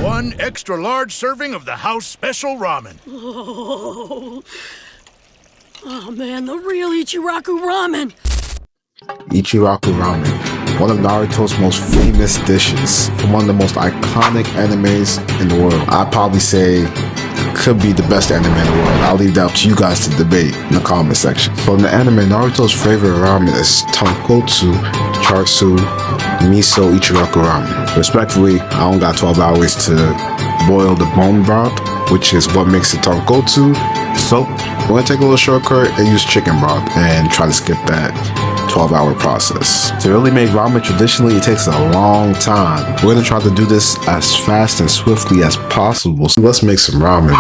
1 extra large serving of the house special ramen. Oh man, the real Ichiraku Ramen. Ichiraku Ramen, one of Naruto's most famous dishes from one of the most iconic animes in the world. I'd probably say could be the best anime in the world. I'll leave that up to you guys to debate in the comment section. So in the anime, Naruto's favorite ramen is tonkotsu, Char Siu, Miso, Ichiraku Ramen. Respectfully, I don't got 12 hours to boil the bone broth, which is what makes it tonkotsu. So we're gonna take a little shortcut and use chicken broth and try to skip that 12-hour process. To really make ramen traditionally, it takes a long time. We're gonna try to do this as fast and swiftly as possible. So let's make some ramen.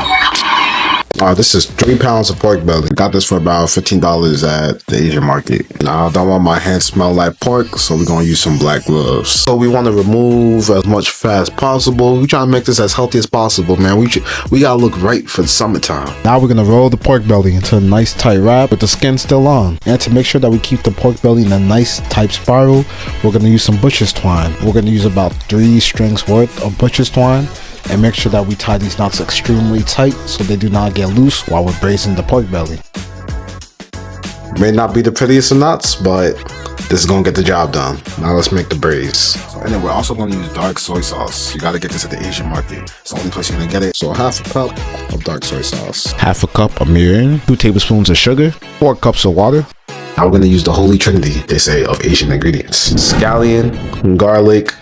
This is 3 pounds of pork belly. Got this for about $15 at the Asian market. Now I don't want my hands smell like pork, so we're gonna use some black gloves. So we want to remove as much fat as possible. We try to make this as healthy as possible, man. We gotta look right for the summertime. Now we're gonna roll the pork belly into a nice tight wrap with the skin still on. And to make sure that we keep the pork belly in a nice tight spiral, we're gonna use some butcher's twine. We're gonna use about 3 strings worth of butcher's twine. And make sure that we tie these knots extremely tight so they do not get loose while we're braising the pork belly. May not be the prettiest of knots, but this is gonna get the job done. Now let's make the braise. And then we're also gonna use dark soy sauce. You gotta get this at the Asian market. It's the only place you're gonna get it. So 1/2 cup of dark soy sauce. 1/2 cup of mirin. 2 tablespoons of sugar. 4 cups of water. Now we're gonna use the holy trinity, they say, of Asian ingredients. Scallion, garlic,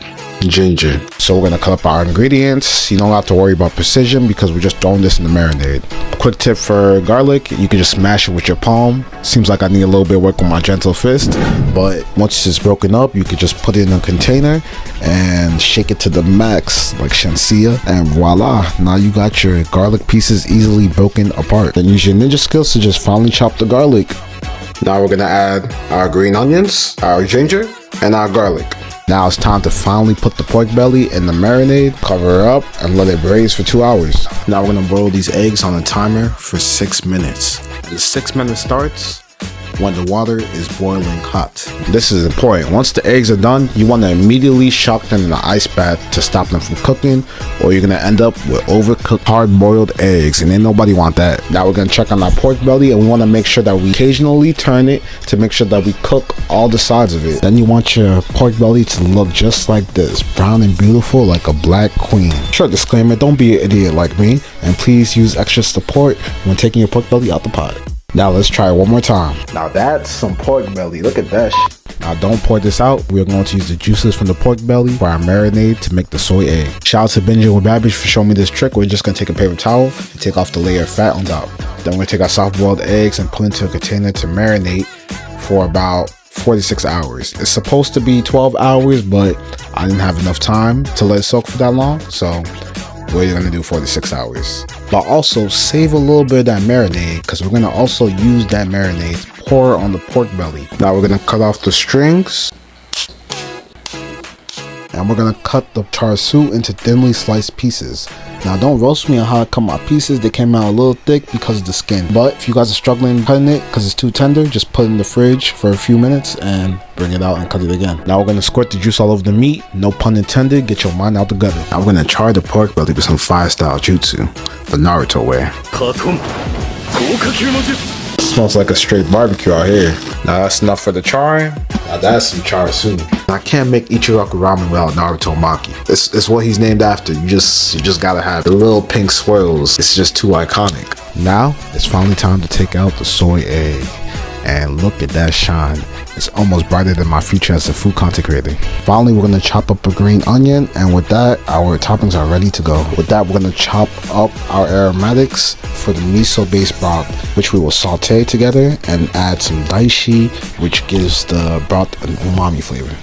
ginger. So we're gonna cut up our ingredients. You don't have to worry about precision because we're just throwing this in the marinade. Quick tip for garlic, you can just smash it with your palm. Seems like I need a little bit of work with my gentle fist, but once it's broken up, you can just put it in a container and shake it to the max like Shensia, and voila, now you got your garlic pieces easily broken apart. Then use your ninja skills to just finely chop the garlic. Now we're gonna add our green onions, our ginger, and our garlic. Now it's time to finally put the pork belly in the marinade, cover it up, and let it braise for 2 hours. Now we're gonna boil these eggs on a timer for 6 minutes. The 6 minutes starts when the water is boiling hot. This is important. Once the eggs are done, you want to immediately shock them in an ice bath to stop them from cooking, or you're gonna end up with overcooked hard-boiled eggs, and ain't nobody want that. Now we're gonna check on our pork belly, and we want to make sure that we occasionally turn it to make sure that we cook all the sides of it. Then you want your pork belly to look just like this, brown and beautiful like a black queen. Short disclaimer, don't be an idiot like me, and please use extra support when taking your pork belly out the pot. Now let's try it one more time. Now that's some pork belly. Look at that shit. Now don't pour this out. We're going to use the juices from the pork belly for our marinade to make the soy egg. Shout out to Benji with Babbage for showing me this trick. We're just going to take a paper towel and take off the layer of fat on top. Then we're going to take our soft boiled eggs and put into a container to marinate for about 46 hours. It's supposed to be 12 hours, but I didn't have enough time to let it soak for that long. So we're gonna do 46 hours. But also save a little bit of that marinade because we're gonna also use that marinade to pour on the pork belly. Now we're gonna cut off the strings. And we're gonna cut the char siu into thinly sliced pieces. Now don't roast me on how I cut my pieces. They came out a little thick because of the skin. But if you guys are struggling cutting it because it's too tender, just put it in the fridge for a few minutes and bring it out and cut it again. Now we're gonna squirt the juice all over the meat. No pun intended, get your mind out the gutter. Now we're gonna char the pork belly with some fire style jutsu, the Naruto way. Smells like a straight barbecue out here. Now that's enough for the charring. Now that's some char siu. I can't make Ichiraku Ramen without Naruto Maki. It's what he's named after. You just gotta have the little pink swirls. It's just too iconic. Now it's finally time to take out the soy egg. And look at that shine. It's almost brighter than my future as a food content creator. Finally, we're gonna chop up a green onion, and with that, our toppings are ready to go. With that, we're gonna chop up our aromatics for the miso-based broth, which we will saute together and add some daishi, which gives the broth an umami flavor.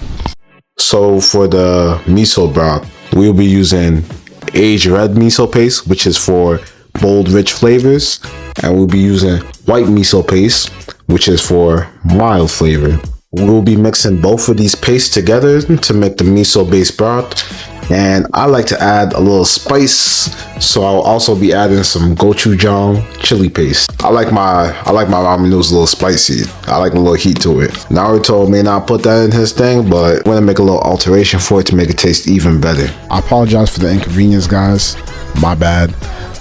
So for the miso broth, we'll be using aged red miso paste, which is for bold, rich flavors, and we'll be using white miso paste, which is for mild flavor. We'll be mixing both of these pastes together to make the miso based broth, And I like to add a little spice, so I'll also be adding some gochujang chili paste. I like my ramen noodles a little spicy. I like a little heat to it. Naruto may not put that in his thing, but I'm gonna make a little alteration for it to make it taste even better. I apologize for the inconvenience, guys. My bad.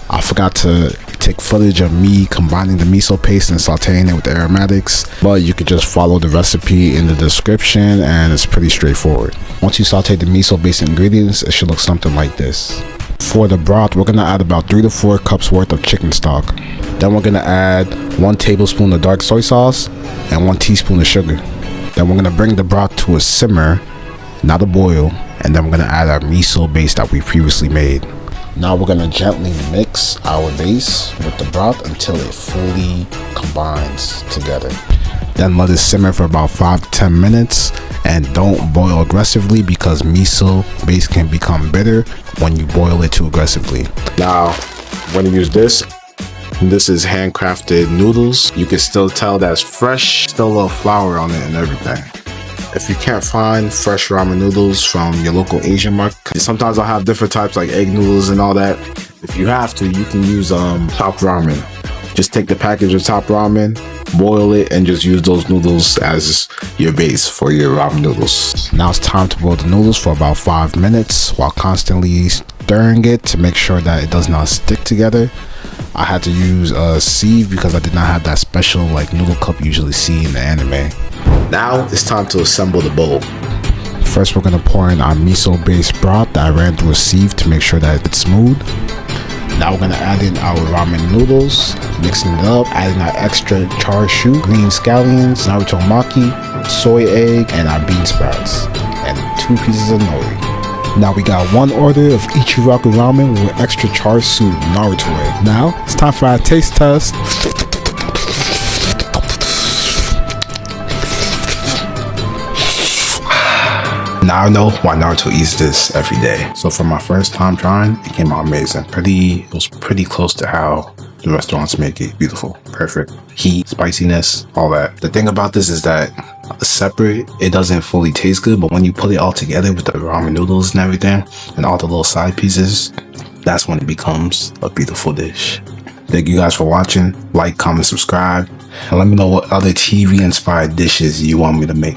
I forgot to take footage of me combining the miso paste and sauteing it with the aromatics, but you could just follow the recipe in the description and it's pretty straightforward. Once you saute the miso based ingredients, it should look something like this. For the broth, we're gonna add about 3 to 4 cups worth of chicken stock. Then we're gonna add 1 tablespoon of dark soy sauce and 1 teaspoon of sugar. Then we're gonna bring the broth to a simmer, not a boil, and then we're gonna add our miso base that we previously made. Now we're gonna gently mix our base with the broth until it fully combines together. Then let it simmer for about 5 to 10 minutes and don't boil aggressively because miso base can become bitter when you boil it too aggressively. Now we're gonna use this. This is handcrafted noodles. You can still tell that's fresh, still a little flour on it and everything. If you can't find fresh ramen noodles from your local Asian market, sometimes I'll have different types like egg noodles and all that. If you have to, you can use Top Ramen. Just take the package of Top Ramen, boil it, and just use those noodles as your base for your ramen noodles. Now it's time to boil the noodles for about 5 minutes while constantly stirring it to make sure that it does not stick together. I had to use a sieve because I did not have that special like noodle cup you usually see in the anime. Now it's time to assemble the bowl. First we're gonna pour in our miso based broth that I ran through a sieve to make sure that it's smooth. Now we're gonna add in our ramen noodles, mixing it up, adding our extra char siu, green scallions, Naruto maki, soy egg, and our bean sprouts, and 2 pieces of nori. Now we got 1 order of Ichiraku Ramen with extra char siu Naruto egg. Now it's time for our taste test. Now I know why Naruto eats this every day. So for my first time trying, it came out amazing. It was pretty close to how the restaurants make it. Beautiful, perfect. Heat, spiciness, all that. The thing about this is that separate, it doesn't fully taste good, but when you put it all together with the ramen noodles and everything, and all the little side pieces, that's when it becomes a beautiful dish. Thank you guys for watching. Like, comment, subscribe, and let me know what other TV inspired dishes you want me to make.